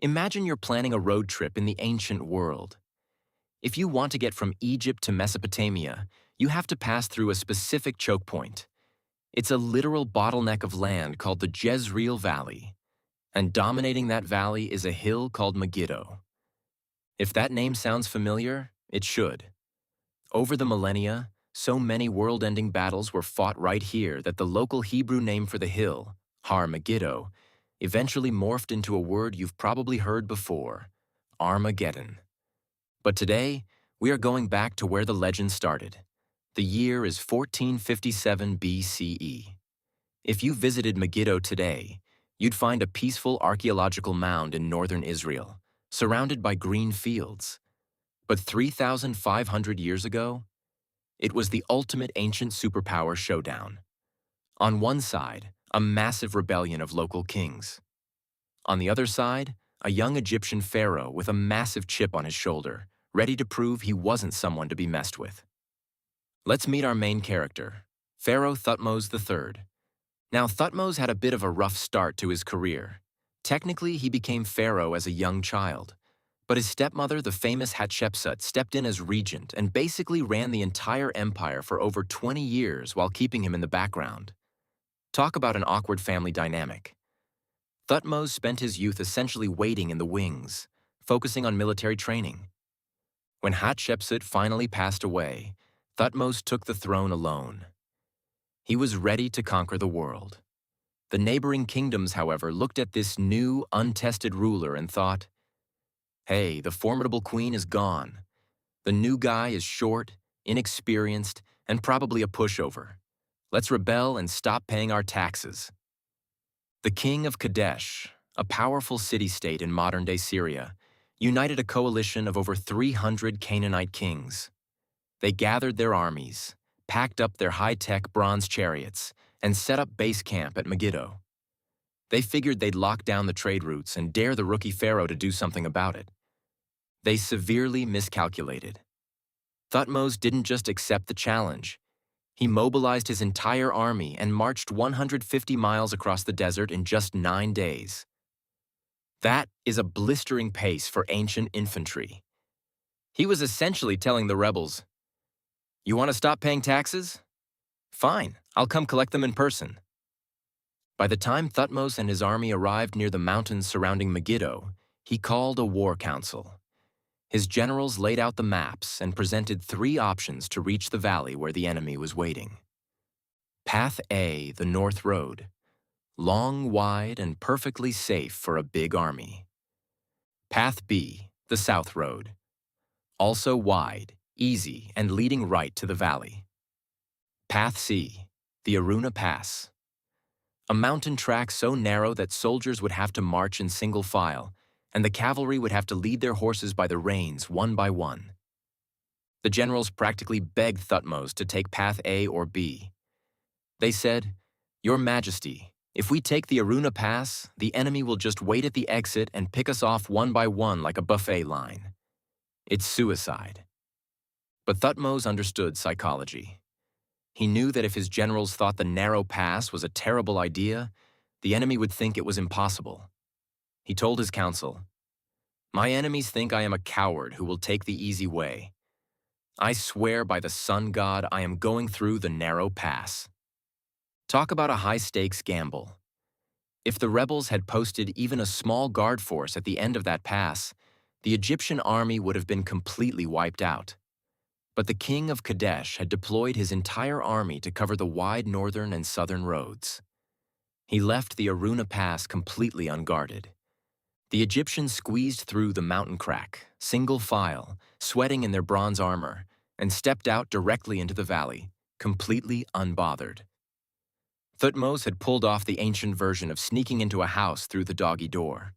Imagine you're planning a road trip in the ancient world. If you want to get from Egypt to Mesopotamia, you have to pass through a specific choke point. It's a literal bottleneck of land called the Jezreel Valley, and dominating that valley is a hill called Megiddo. If that name sounds familiar, it should. Over the millennia, so many world-ending battles were fought right here that the local Hebrew name for the hill, Har Megiddo, eventually morphed into a word you've probably heard before, Armageddon. But today, we are going back to where the legend started. The year is 1457 BCE. If you visited Megiddo today, you'd find a peaceful archaeological mound in northern Israel, surrounded by green fields. But 3,500 years ago, it was the ultimate ancient superpower showdown. On one side, a massive rebellion of local kings. On the other side, a young Egyptian pharaoh with a massive chip on his shoulder, ready to prove he wasn't someone to be messed with. Let's meet our main character, Pharaoh Thutmose III. Now, Thutmose had a bit of a rough start to his career. Technically, he became pharaoh as a young child, but his stepmother, the famous Hatshepsut, stepped in as regent and basically ran the entire empire for over 20 years while keeping him in the background. Talk about an awkward family dynamic. Thutmose spent his youth essentially waiting in the wings, focusing on military training. When Hatshepsut finally passed away, Thutmose took the throne alone. He was ready to conquer the world. The neighboring kingdoms, however, looked at this new, untested ruler and thought, hey, the formidable queen is gone. The new guy is short, inexperienced, and probably a pushover. Let's rebel and stop paying our taxes. The king of Kadesh, a powerful city-state in modern-day Syria, united a coalition of over 300 Canaanite kings. They gathered their armies, packed up their high-tech bronze chariots, and set up base camp at Megiddo. They figured they'd lock down the trade routes and dare the rookie pharaoh to do something about it. They severely miscalculated. Thutmose didn't just accept the challenge. He mobilized his entire army and marched 150 miles across the desert in just 9 days. That is a blistering pace for ancient infantry. He was essentially telling the rebels, "You want to stop paying taxes? Fine, I'll come collect them in person." By the time Thutmose and his army arrived near the mountains surrounding Megiddo, he called a war council. His generals laid out the maps and presented 3 options to reach the valley where the enemy was waiting. Path A, the North Road, long, wide, and perfectly safe for a big army. Path B, the South Road, also wide, easy, and leading right to the valley. Path C, the Aruna Pass, a mountain track so narrow that soldiers would have to march in single file, and the cavalry would have to lead their horses by the reins one by one. The generals practically begged Thutmose to take Path A or B. They said, "Your Majesty, if we take the Aruna Pass, the enemy will just wait at the exit and pick us off one by one like a buffet line. It's suicide." But Thutmose understood psychology. He knew that if his generals thought the narrow pass was a terrible idea, the enemy would think it was impossible. He told his council, "My enemies think I am a coward who will take the easy way. I swear by the sun god I am going through the narrow pass." Talk about a high-stakes gamble. If the rebels had posted even a small guard force at the end of that pass, the Egyptian army would have been completely wiped out. But the king of Kadesh had deployed his entire army to cover the wide northern and southern roads. He left the Aruna Pass completely unguarded. The Egyptians squeezed through the mountain crack, single file, sweating in their bronze armor, and stepped out directly into the valley, completely unbothered. Thutmose had pulled off the ancient version of sneaking into a house through the doggy door.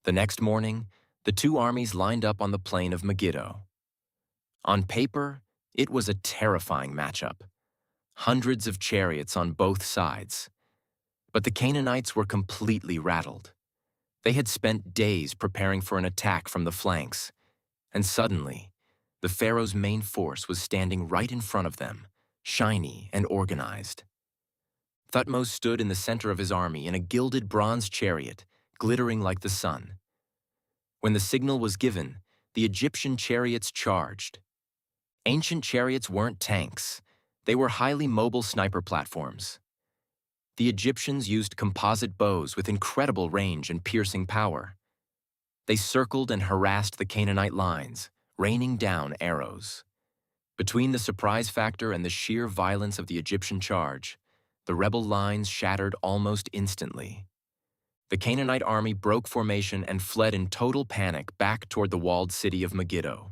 The next morning, the 2 armies lined up on the plain of Megiddo. On paper, it was a terrifying matchup. Hundreds of chariots on both sides. But the Canaanites were completely rattled. They had spent days preparing for an attack from the flanks, and suddenly, the pharaoh's main force was standing right in front of them, shiny and organized. Thutmose stood in the center of his army in a gilded bronze chariot, glittering like the sun. When the signal was given, the Egyptian chariots charged. Ancient chariots weren't tanks. They were highly mobile sniper platforms. The Egyptians used composite bows with incredible range and piercing power. They circled and harassed the Canaanite lines, raining down arrows. Between the surprise factor and the sheer violence of the Egyptian charge, the rebel lines shattered almost instantly. The Canaanite army broke formation and fled in total panic back toward the walled city of Megiddo.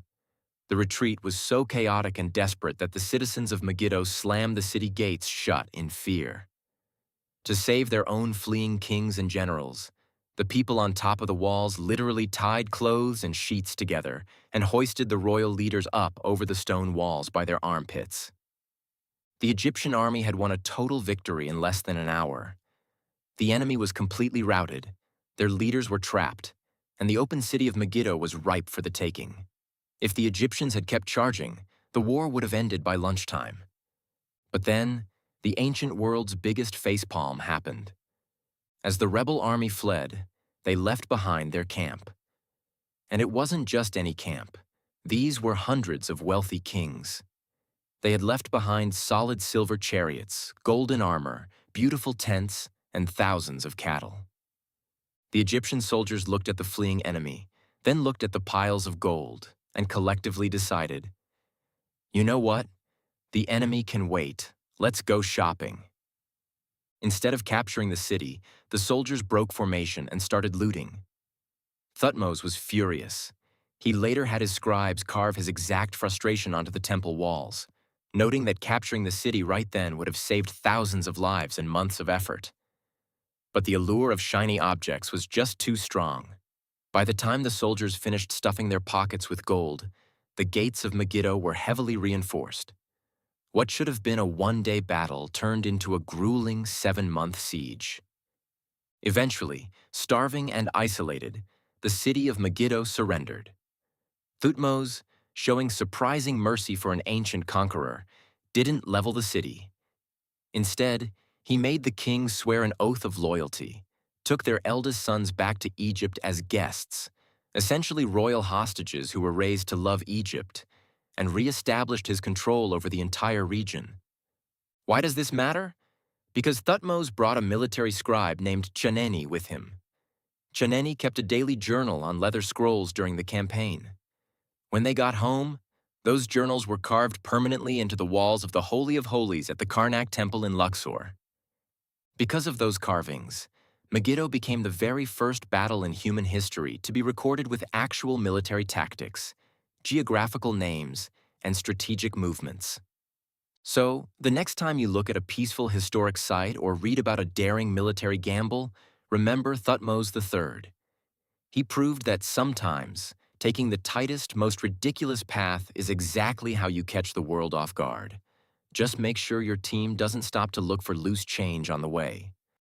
The retreat was so chaotic and desperate that the citizens of Megiddo slammed the city gates shut in fear. To save their own fleeing kings and generals, the people on top of the walls literally tied clothes and sheets together and hoisted the royal leaders up over the stone walls by their armpits. The Egyptian army had won a total victory in less than an hour. The enemy was completely routed, their leaders were trapped, and the open city of Megiddo was ripe for the taking. If the Egyptians had kept charging, the war would have ended by lunchtime. But then, the ancient world's biggest facepalm happened. As the rebel army fled, they left behind their camp. And it wasn't just any camp. These were hundreds of wealthy kings. They had left behind solid silver chariots, golden armor, beautiful tents, and thousands of cattle. The Egyptian soldiers looked at the fleeing enemy, then looked at the piles of gold, and collectively decided, "You know what? The enemy can wait. Let's go shopping." Instead of capturing the city, the soldiers broke formation and started looting. Thutmose was furious. He later had his scribes carve his exact frustration onto the temple walls, noting that capturing the city right then would have saved thousands of lives and months of effort. But the allure of shiny objects was just too strong. By the time the soldiers finished stuffing their pockets with gold, the gates of Megiddo were heavily reinforced. What should have been a one-day battle turned into a grueling 7-month siege. Eventually, starving and isolated, the city of Megiddo surrendered. Thutmose, showing surprising mercy for an ancient conqueror, didn't level the city. Instead, he made the kings swear an oath of loyalty, took their eldest sons back to Egypt as guests, essentially royal hostages who were raised to love Egypt, and re-established his control over the entire region. Why does this matter? Because Thutmose brought a military scribe named Chaneni with him. Chaneni kept a daily journal on leather scrolls during the campaign. When they got home, those journals were carved permanently into the walls of the Holy of Holies at the Karnak Temple in Luxor. Because of those carvings, Megiddo became the very first battle in human history to be recorded with actual military tactics, geographical names, and strategic movements. So, the next time you look at a peaceful historic site or read about a daring military gamble, remember Thutmose III. He proved that sometimes, taking the tightest, most ridiculous path is exactly how you catch the world off guard. Just make sure your team doesn't stop to look for loose change on the way.